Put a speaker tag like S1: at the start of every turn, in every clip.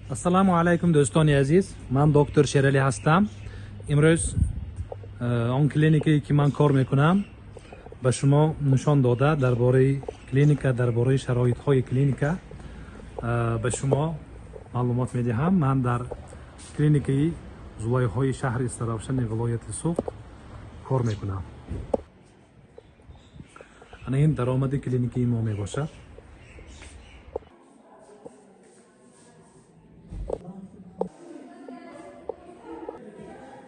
S1: Ассаламу алайкум дӯстони азиз, ман доктор Шералӣ ҳастам. Имрӯз он клиникае ки ман кор мекунам ба шумо нишон дода дар бораи клиника, дар бораи шароитҳои клиника ба шумо маълумот медиҳам. Ман дар клиникаи зулайҳои шаҳри Истаравшани вилояти Суғд кор мекунам. Ана ин даромади клиникаи мо мебошад.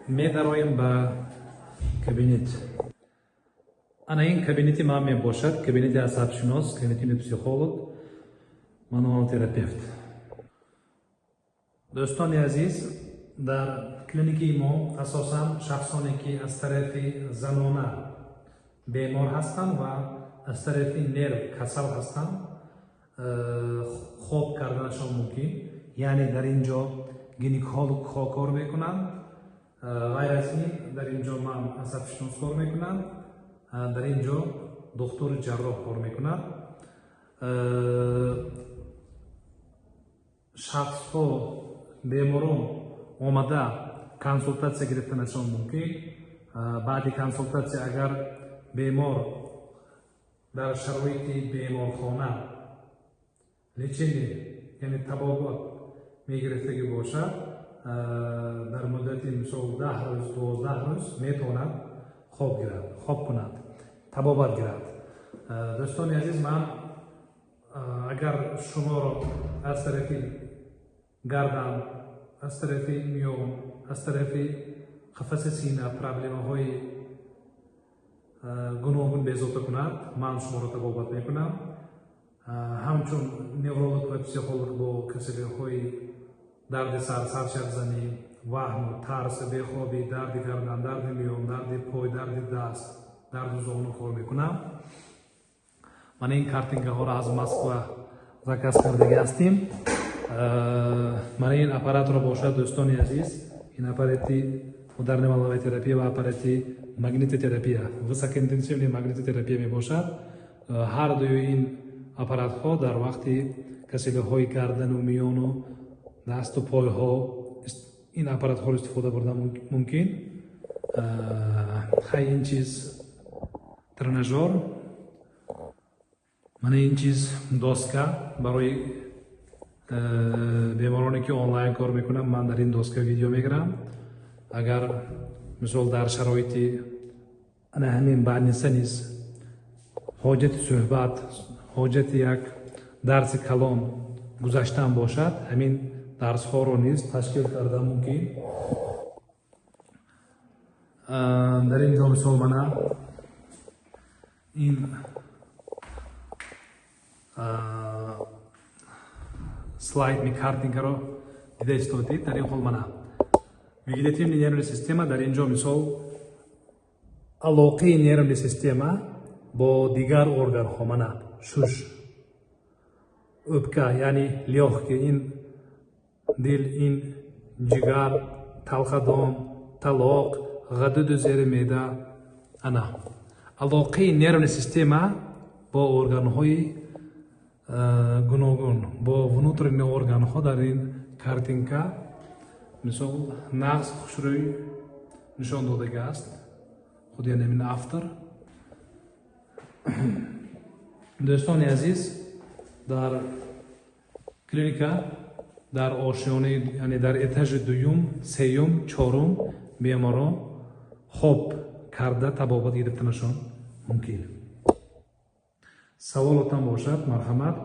S1: медароем ба кабинет. Ана ин кабинети ман мебошад, кабинети асабшинос, кабинети психолог, мануалтерапевт. дӯстони азиз, дар клиникаи мо асосан шахсоне ки аз тарафи занона бемор ҳастанд ва аз тарафи нерв касал ҳастанд хоб карданашон мумкин, яъне дар ин ҷо гинеколог кор мекунанд. غیر از این در اینجا من عصب‌شناس کار میکنم، در اینجا دکتر جراح کار میکنم. شخص ها بیماران آمده کنسولتاسیا گرفتنشان ممکن. بعد کنسولتاسیا اگر بیمار در شرایط بیمارخانه لچینی یعنی تبابت میگرفتگی باشد، در مدت مثال 10 روز 12 روز میتواند خوب کند، تبابت گیرد. دوستان عزیز، من اگر شما را از طرف گردن، از طرف میون، از طرف قفس سینه پرابلم های گوناگون بیزوتا کند، من شما را تبابت میکنم. همچون نورولوگ و پسیکولوگ با کسری های درد سر، سرشارزنی، وهم، ترس، بیخوابی، درد گردن، درد میون، درد پای، درد دست، درد زانو کار میکنم. من این کارتینگ ها را از مسکو زکاس کردگی هستیم. من این اپارات را باشد دوستانی عزیز، این اپاراتی مدرن والوی تراپی و اپاراتی مگنیت تراپی، وسک اینتنسیونی مگنیت تراپی می باشد. هر دوی این اپارات ها در وقتی کسیله های گردن و میون و دست و پای ها این اپارات ها استفاده بردن ممکن. خیلی این چیز ترنجار، من این چیز دستگاه برای بیمارانی که آنلاین کار میکنم، من در این دستگاه ویدیو میگیرم. اگر مثال در شرایطی انا همین بعد نیست حاجت صحبت، حاجت یک درس کلام گذاشتن باشد، همین درس ها رو نیز تشکیل کرده ممکن. در اینجا مثال من این слайд ми картингаро дида истодид. Дар ин ҳол мана вегетативни нервни система, дар ин ҷо мисол алоқаи нервни система бо дигар органҳо, мана шуш, o'pka, ya'ni лёгкие, ин дил, ин ҷигар, талхадон, талоқ, ғадуду зери меъда, ана алоқаи нервни система бо органҳои гуногун, бо внутренни органҳо дар ин картинка мисол нағз хушрӯй нишон додагааст. худ яъне мин автор. дӯстони азиз, дар клиника дар ошиёнаи, яъне дар этажи дуюм, сеюм, чорум беморон хоб карда табобат гирифтанашон мумкин. саволотам бошад, марҳамат.